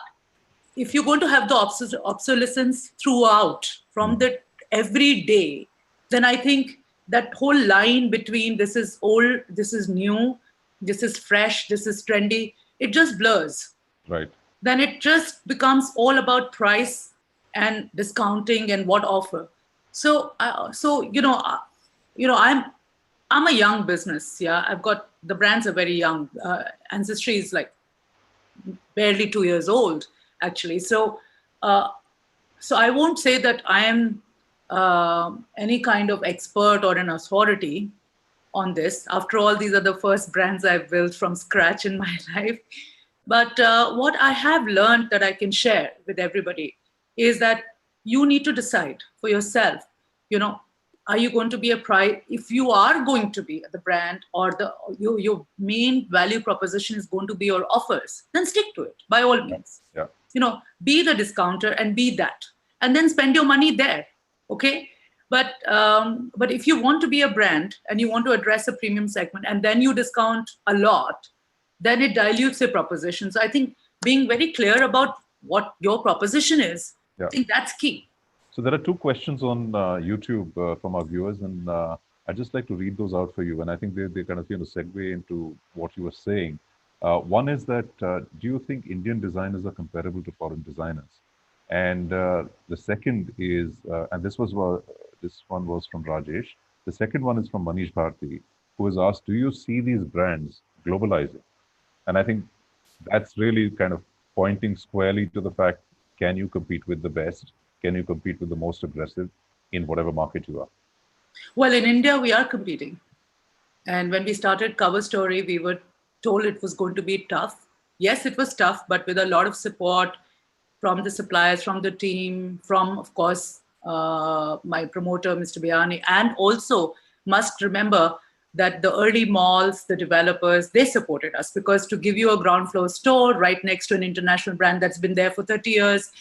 if you're going to have the obsolescence throughout from the every day, then I think that whole line between this is old, this is new, this is fresh, this is trendy, it just blurs.
Right.
Then it just becomes all about price and discounting and what offer. So I'm a young business. Yeah, I've got the brands are very young. Ancestry is like barely 2 years old, actually. So I won't say that I am any kind of expert or an authority on this. After all, these are the first brands I've built from scratch in my life. But what I have learned that I can share with everybody is that you need to decide for yourself, are you going to be a price? If you are going to be the brand or your main value proposition is going to be your offers, then stick to it by all means.
Yeah.
Be the discounter and be that, and then spend your money there. Okay. But if you want to be a brand and you want to address a premium segment and then you discount a lot, then it dilutes your proposition. So I think being very clear about what your proposition is, I think that's key.
So there are 2 questions on YouTube from our viewers, and I'd just like to read those out for you. And I think they kind of segue into what you were saying. One is that do you think Indian designers are comparable to foreign designers? And the second is, and this one was from Rajesh. The second one is from Manish Bharti, who has asked, do you see these brands globalizing? And I think that's really kind of pointing squarely to the fact, can you compete with the best? Can you compete with the most aggressive in whatever market you are?
Well, in India, we are competing. And when we started Cover Story, we were told it was going to be tough. Yes, it was tough, but with a lot of support from the suppliers, from the team, from, of course, my promoter, Mr. Bayani, and also must remember that the early malls, the developers, they supported us, because to give you a ground floor store right next to an international brand that's been there for 30 years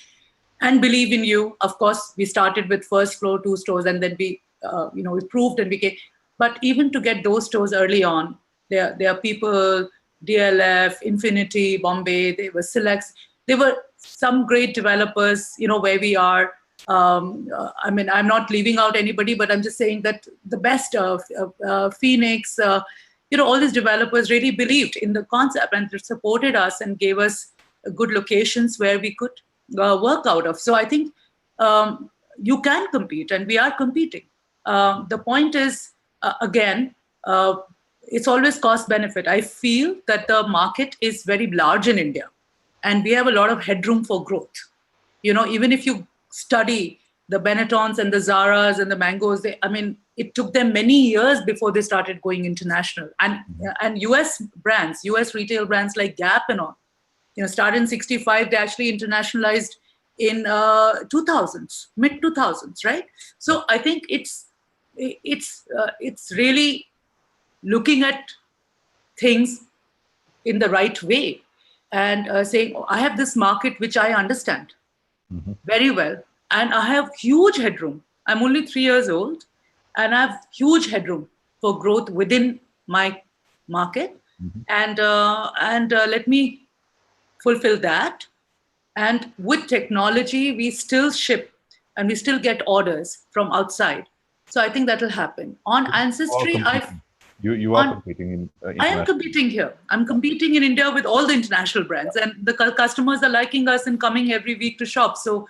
and believe in you. Of course, we started with first floor, 2 stores, and then we proved and became. But even to get those stores early on, there are people, DLF, Infinity, Bombay, they were Selects. There were some great developers, where we are. I mean, I'm not leaving out anybody, but I'm just saying that the best of Phoenix, all these developers really believed in the concept and supported us and gave us good locations where we could work out of. So I think you can compete, and we are competing. The point is, again, it's always cost benefit. I feel that the market is very large in India, and we have a lot of headroom for growth. Even if you study the Benettons and the Zaras and the Mangoes, it took them many years before they started going international. And US brands, US retail brands like Gap and all, started in 65, they actually internationalized in 2000s, mid 2000s, right? So I think it's really looking at things in the right way and saying, I have this market which I understand very well, and I have huge headroom. I'm only 3 years old, and I have huge headroom for growth within my market, and let me fulfill that. And with technology, we still ship and we still get orders from outside. So I think that will happen. On Ancestry,
You are competing in
I am competing here. I'm competing in India with all the international brands, and the customers are liking us and coming every week to shop. So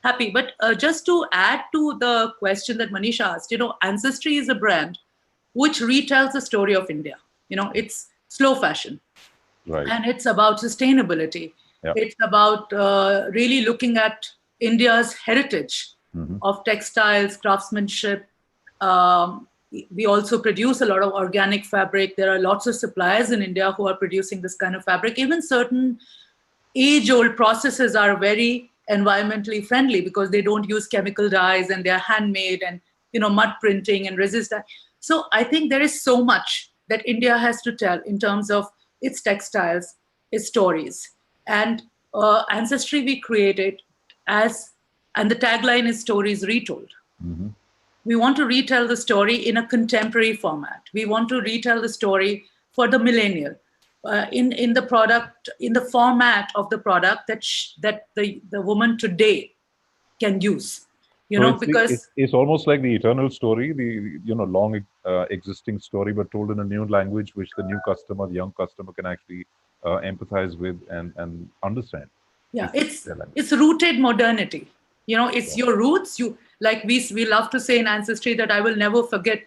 happy. But just to add to the question that Manish asked, Ancestry is a brand which retells the story of India. It's slow fashion.
Right.
And it's about sustainability.
Yeah.
It's about really looking at India's heritage of textiles, craftsmanship. We also produce a lot of organic fabric. There are lots of suppliers in India who are producing this kind of fabric. Even certain age-old processes are very environmentally friendly because they don't use chemical dyes, and they're handmade, and mud printing and resist. So I think there is so much that India has to tell in terms of its textiles, its stories. And Ancestry we created and the tagline is stories retold. We want to retell the story in a contemporary format. We want to retell the story for the millennial in the product, in the format of the product that the woman today can use. Because
it's almost like the eternal story, the long existing story, but told in a new language, which the young customer can actually empathize with and understand.
Yeah, it's rooted modernity. It's your roots. We love to say in Ancestry that I will never forget,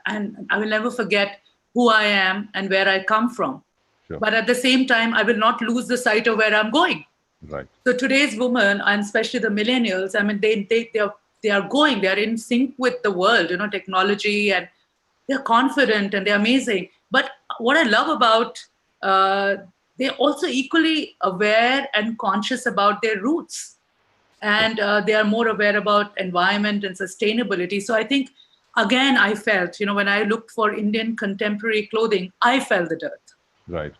and I will never forget who I am and where I come from.
Sure.
But at the same time, I will not lose the sight of where I'm going.
Right.
So today's women, and especially the millennials, they are in sync with the world, technology, and they're confident and they're amazing. But what I love about, they're also equally aware and conscious about their roots. And they are more aware about environment and sustainability. So I think, again, I felt, when I looked for Indian contemporary clothing, I felt the dirt.
Right.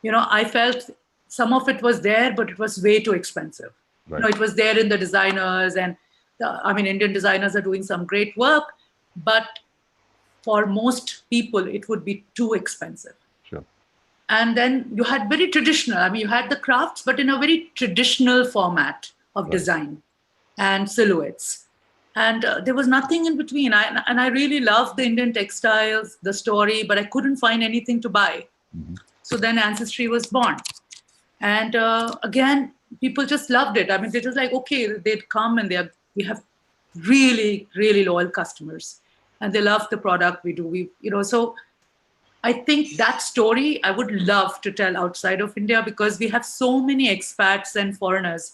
I felt some of it was there, but it was way too expensive.
Right.
It was there in the designers, and Indian designers are doing some great work, but for most people, it would be too expensive.
Sure.
And then you had very traditional. You had the crafts, but in a very traditional format of design and silhouettes. And there was nothing in between. I really loved the Indian textiles, the story, but I couldn't find anything to buy. So then Ancestry was born. And again, people just loved it. They just like, okay, they'd come and we have really, really loyal customers. And they love the product we do. So I think that story I would love to tell outside of India, because we have so many expats and foreigners,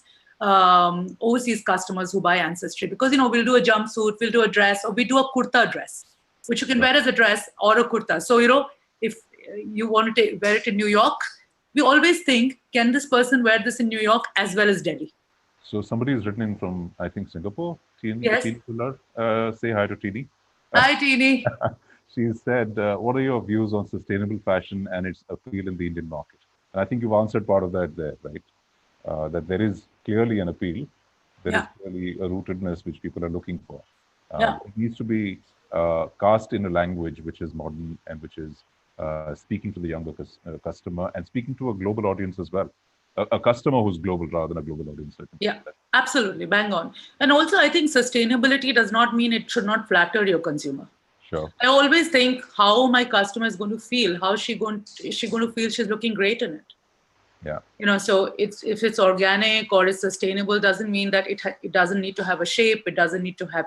overseas customers who buy Ancestry. Because, we'll do a jumpsuit, we'll do a dress, or we do a kurta dress, which you can wear as a dress or a kurta. So, if you want to wear it in New York, we always think, can this person wear this in New York as well as Delhi?
So somebody is written in from, I think, Singapore.
Yes.
Say hi to Tini.
Hi, Tini.
She said, what are your views on sustainable fashion and its appeal in the Indian market? And I think you've answered part of that there, right? That there is clearly an appeal. There is clearly a rootedness which people are looking for. It needs to be cast in a language which is modern and which is speaking to the younger customer and speaking to a global audience as well. A customer who's global rather than a global audience.
Yeah, absolutely. Bang on. And also, I think sustainability does not mean it should not flatter your consumer.
Sure.
I always think how my customer is going to feel, is she going to feel she's looking great in it?
Yeah.
So if it's organic or it's sustainable, doesn't mean that it doesn't need to have a shape. It doesn't need to have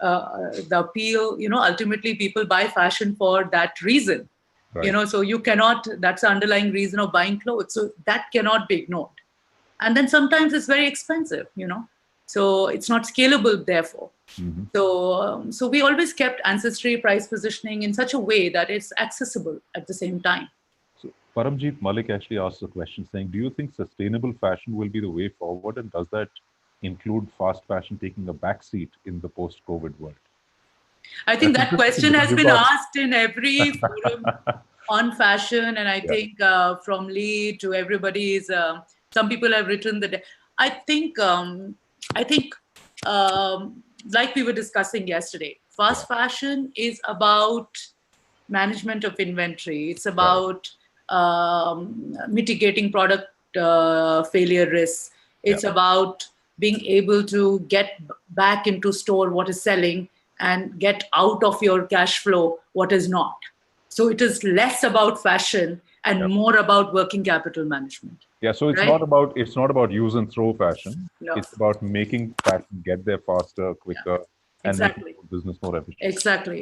the appeal. Ultimately, people buy fashion for that reason.
Right.
So you cannot, that's the underlying reason of buying clothes. So that cannot be ignored. And then sometimes it's very expensive, so it's not scalable, therefore.
Mm-hmm.
So we always kept Ancestry price positioning in such a way that it's accessible at the same time.
So Paramjeet Malik actually asked a question saying, do you think sustainable fashion will be the way forward? And does that include fast fashion taking a backseat in the post-COVID world?
I think that question has been asked in every forum on fashion. And I think from Lee to everybody, some people have written that. I think, like we were discussing yesterday, fast fashion is about management of inventory. It's about mitigating product failure risks. It's about being able to get back into store what is selling and get out of your cash flow what is not. So it is less about fashion and more about working capital management.
Yeah, so it's not about use and throw fashion. No. It's about making fashion get there faster, quicker, and making business more efficient.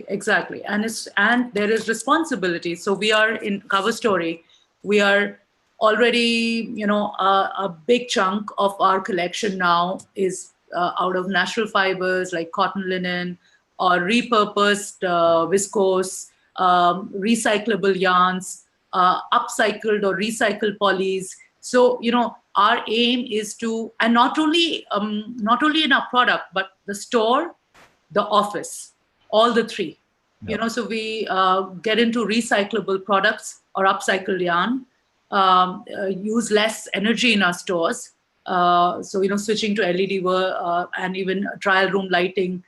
Exactly. And there is responsibility. So we are in Cover Story. We are already, a big chunk of our collection now is out of natural fibers like cotton linen or repurposed viscose, recyclable yarns, upcycled or recycled polys. So, our aim is to, and not only in our product, but the store, the office, all the three. So we get into recyclable products or upcycled yarn, use less energy in our stores. So, switching to LED and even trial room lighting,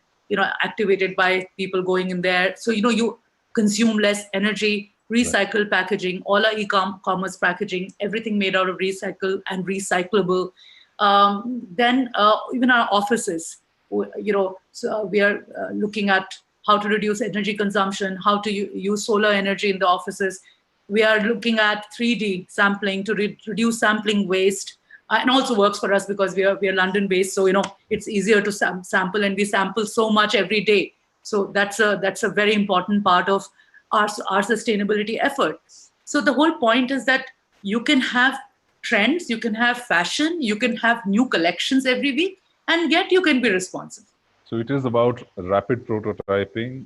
activated by people going in there. So, you consume less energy, recycled packaging, all our e-commerce packaging, everything made out of recycle and recyclable. Then even our offices, so we are looking at how to reduce energy consumption, how to use solar energy in the offices. We are looking at 3D sampling to reduce sampling waste. And also works for us because we are London based, so it's easier to sample, and we sample so much every day. So that's a very important part of our sustainability effort. So the whole point is that you can have trends, you can have fashion, you can have new collections every week, and yet you can be responsive.
So it is about rapid prototyping,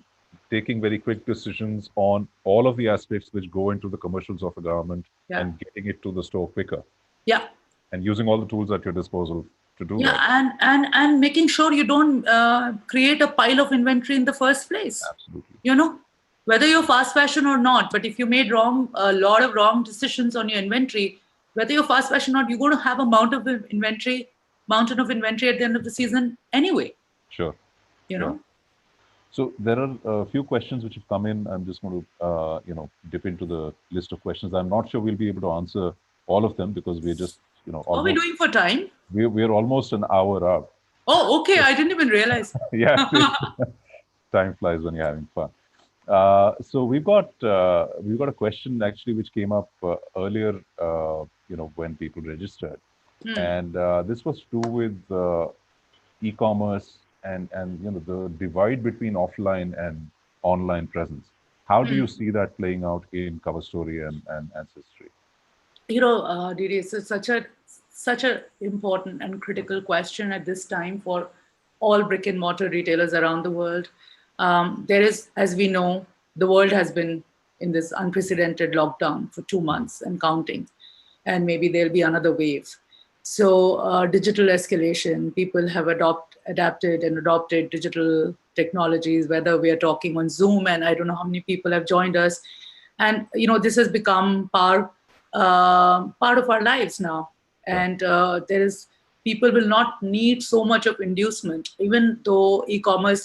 taking very quick decisions on all of the aspects which go into the commercials of a garment and getting it to the store quicker.
Yeah.
And using all the tools at your disposal to do that.
Yeah, and making sure you don't create a pile of inventory in the first place.
Absolutely.
Whether you're fast fashion or not, but if you made a lot of wrong decisions on your inventory, whether you're fast fashion or not, you're going to have a mountain of inventory at the end of the season anyway.
Sure.
Sure.
So there are a few questions which have come in. I'm just going to, dip into the list of questions. I'm not sure we'll be able to answer all of them because we're just, almost,
are we doing for time?
We're almost an hour out.
Oh, okay. I didn't even realize.
Yeah. Time flies when you're having fun. So we've got a question actually which came up earlier, when people registered, and this was to do with e-commerce and the divide between offline and online presence. How do you see that playing out in Cover Story and Ancestry?
Didi, it's such a important and critical question at this time for all brick and mortar retailers around the world. There is, as we know, the world has been in this unprecedented lockdown for 2 months and counting, and maybe there'll be another wave. So digital escalation, people have adapted and adopted digital technologies, whether we are talking on Zoom, and I don't know how many people have joined us. And, this has become part of our lives now. And people will not need so much of inducement, even though e-commerce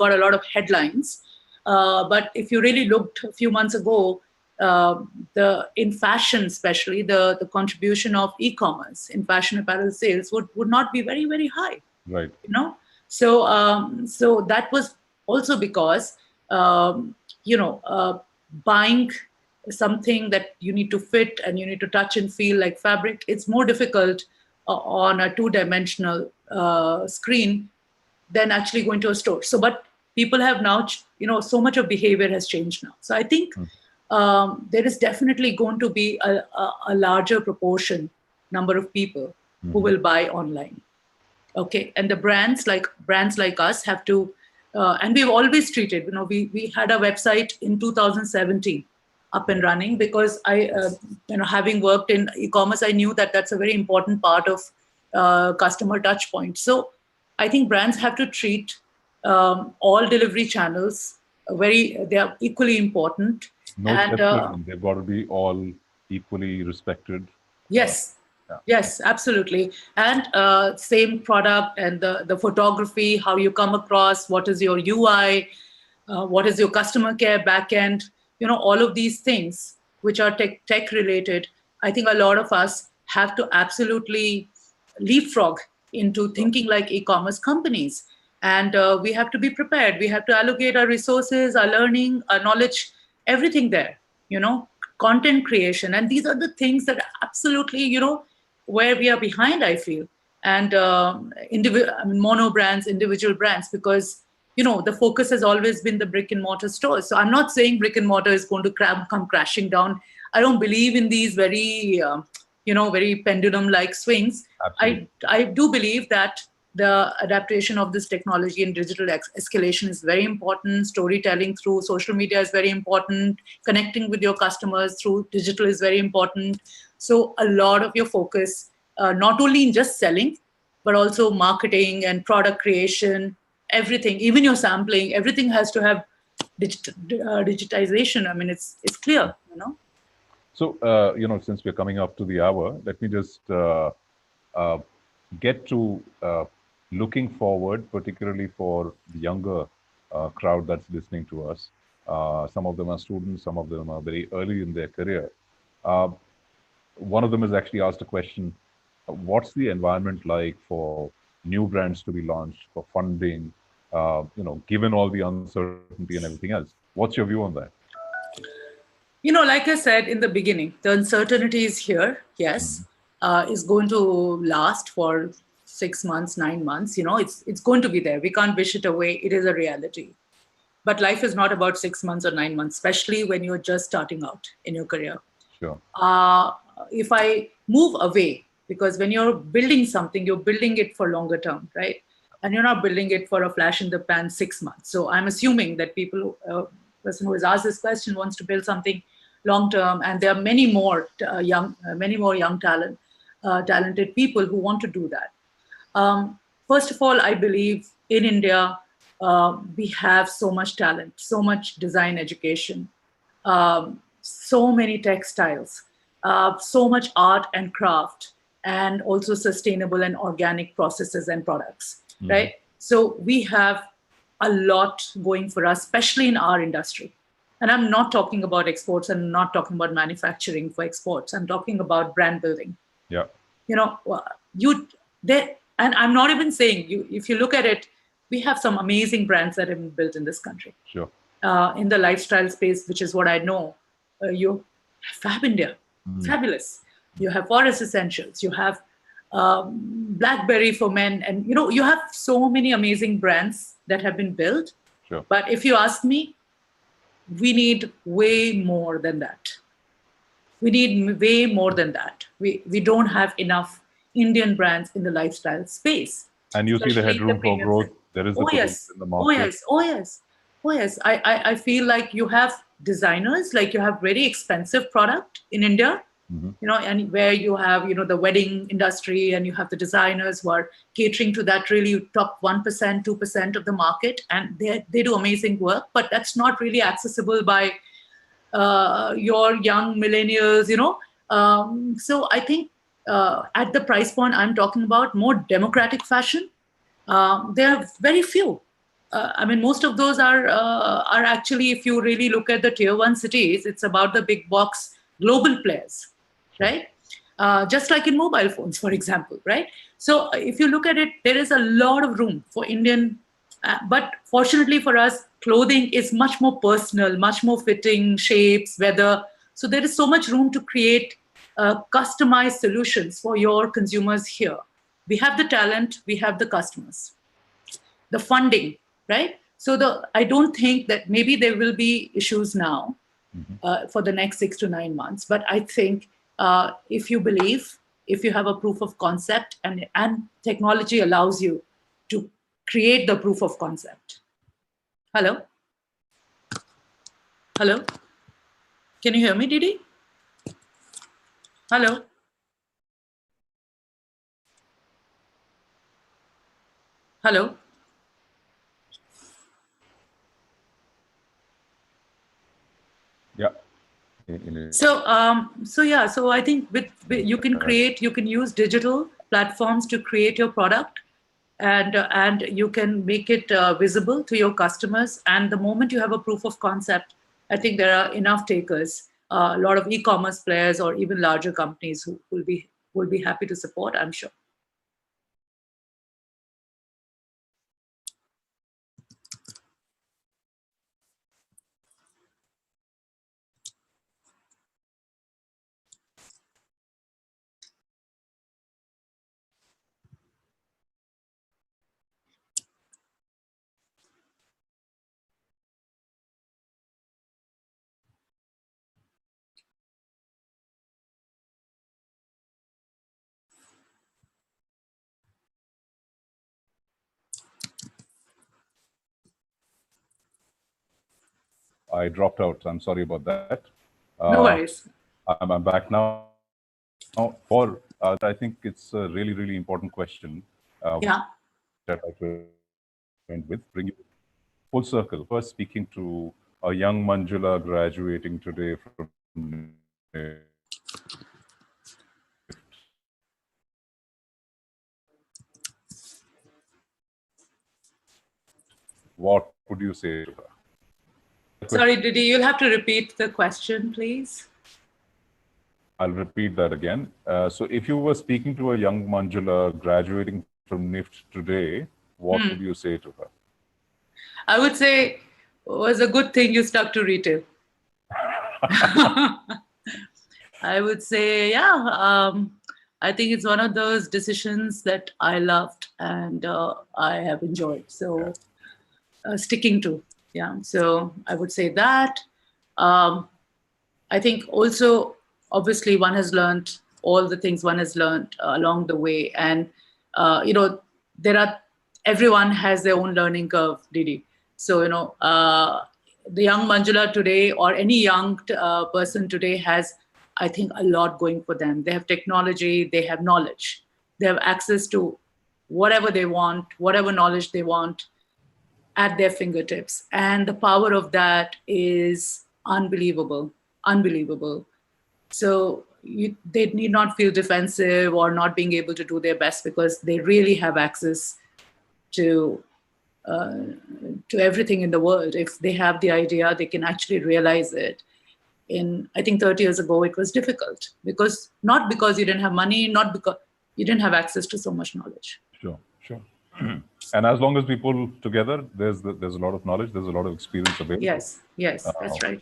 got a lot of headlines. But if you really looked a few months ago, in fashion especially, the contribution of e-commerce in fashion apparel sales would not be very, very high.
Right.
So that was also because buying something that you need to fit and you need to touch and feel like fabric, it's more difficult on a two-dimensional screen than actually going to a store. So, but people have now, so much of behavior has changed now. So I think there is definitely going to be a larger proportion number of people who will buy online. Okay, and the brands like us have to, and we've always treated, we had a website in 2017 up and running because having worked in e-commerce, I knew that that's a very important part of customer touch point. So I think brands have to treat all delivery channels they are equally important.
No exception. They've got to be all equally respected.
Yes. Yes, absolutely. And same product and the photography, how you come across, what is your UI, what is your customer care backend, all of these things which are tech related. I think a lot of us have to absolutely leapfrog into thinking like e-commerce companies. And we have to be prepared. We have to allocate our resources, our learning, our knowledge, everything there, content creation. And these are the things that absolutely, where we are behind, I feel. And mono brands, individual brands, because, the focus has always been the brick and mortar stores. So I'm not saying brick and mortar is going to come crashing down. I don't believe in these very, very pendulum-like swings. I do believe that the adaptation of this technology and digital escalation is very important. Storytelling through social media is very important. Connecting with your customers through digital is very important. So a lot of your focus, not only in just selling, but also marketing and product creation, everything, even your sampling, everything has to have digitization. I mean, it's clear,
So, since we're coming up to the hour, let me just get to looking forward, particularly for the younger crowd that's listening to us. Some of them are students, some of them are very early in their career. One of them has actually asked a question, what's the environment like for new brands to be launched, for funding, given all the uncertainty and everything else? What's your view on that?
Like I said in the beginning, the uncertainty is here, yes. Is going to last for 6 months, 9 months. It's going to be there. We can't wish it away. It is a reality. But life is not about 6 months or 9 months, especially when you're just starting out in your career.
Sure.
If I move away, because when you're building something, you're building it for longer term, right? And you're not building it for a flash in the pan 6 months. So I'm assuming that person who has asked this question wants to build something long term, and there are many more young talented people who want to do that. First of all, I believe in India, we have so much talent, so much design education, so many textiles, so much art and craft, and also sustainable and organic processes and products, right? So we have a lot going for us, especially in our industry. And I'm not talking about exports, and not talking about manufacturing for exports. I'm talking about brand building.
Yeah.
And I'm not even saying, if you look at it, we have some amazing brands that have been built in this country.
Sure.
In the lifestyle space, which is what I know, you have Fab India, fabulous. You have Forest Essentials, you have Blackberry for men, and you have so many amazing brands that have been built.
Sure.
But if you ask me, we need way more than that. We need way more than that. We don't have enough Indian brands in the lifestyle space.
And you see the
Especially in the
headroom for
premium
growth.
segment.
There is the
Oh
potential
yes,
in the
oh
market.
yes, oh yes, oh yes. I feel like you have designers, like you have very expensive product in India, you know, and where you have, you know, the wedding industry, and you have the designers who are catering to that really top 1%, 2% of the market, and they do amazing work, but that's not really accessible by your young millennials, you know. So I think at the price point I'm talking about, more democratic fashion, there are very few. I mean, most of those are actually, if you really look at the tier one cities, it's about the big box global players, right? Just like in mobile phones, for example, right? So if you look at it, there is a lot of room for Indian, but fortunately for us, clothing is much more personal, much more fitting, shapes, weather. So there is so much room to create customized solutions for your consumers here. We have the talent, we have the customers, the funding, right? So I don't think that maybe there will be issues now for the next 6 to 9 months, but I think if you believe, if you have a proof of concept, and technology allows you to create the proof of concept. Hello? Hello? Can you hear me, Didi? Hello? Hello?
Yeah.
So I think with you can create, you can use digital platforms to create your product, and you can make it visible to your customers. And the moment you have a proof of concept, I think there are enough takers, a lot of e-commerce players or even larger companies who will be happy to support, I'm sure.
I dropped out. I'm sorry about that.
No worries.
I'm back now. For I think it's a really, really important question.
Yeah.
That I'd like to end with, bring you full circle. First, speaking to a young Manjula graduating today from what would you say to her?
Sorry, Didi, you'll have to repeat the question, please.
I'll repeat that again. So if you were speaking to a young Manjula graduating from NIFT today, what would you say to her?
I would say it was a good thing you stuck to retail. I would say, yeah, I think it's one of those decisions that I loved and I have enjoyed. So sticking to, yeah. So I would say that. I think also, obviously, one has learned all the things one has learned along the way. And, you know, everyone has their own learning curve, Didi. So, you know, the young Manjula today, or any young person today, has, I think, a lot going for them. They have technology, they have knowledge, they have access to whatever they want, whatever knowledge they want at their fingertips. And the power of that is unbelievable, unbelievable. So they need not feel defensive or not being able to do their best, because they really have access to everything in the world. If they have the idea, they can actually realize it. I think 30 years ago, it was difficult, because not because you didn't have money, not because you didn't have access to so much knowledge.
Sure, sure. And as long as we pull together, there's a lot of knowledge, there's a lot of experience available.
Yes, yes, that's right.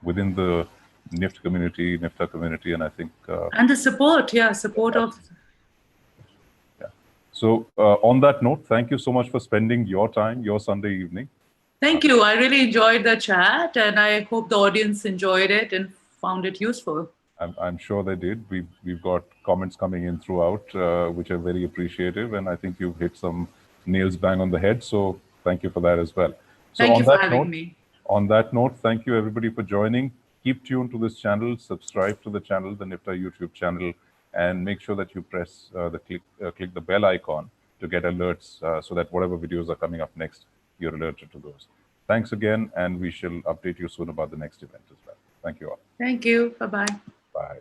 Within the NIFT community, NIFTA community, and I think
and the support, support of.
Yeah. So on that note, thank you so much for spending your time, your Sunday evening.
Thank you. I really enjoyed the chat, and I hope the audience enjoyed it and found it useful.
I'm sure they did. We've got comments coming in throughout, which are very appreciative, and I think you've hit some nails bang on the head. So thank you for that as well. So
Thank you for having me.
On that note, thank you everybody for joining. Keep tuned to this channel. Subscribe to the channel, the NIFTA YouTube channel, and make sure that you press click the bell icon to get alerts, so that whatever videos are coming up next, you're alerted to those. Thanks again, and we shall update you soon about the next event as well. Thank you all.
Thank you. Bye-bye.
Bye.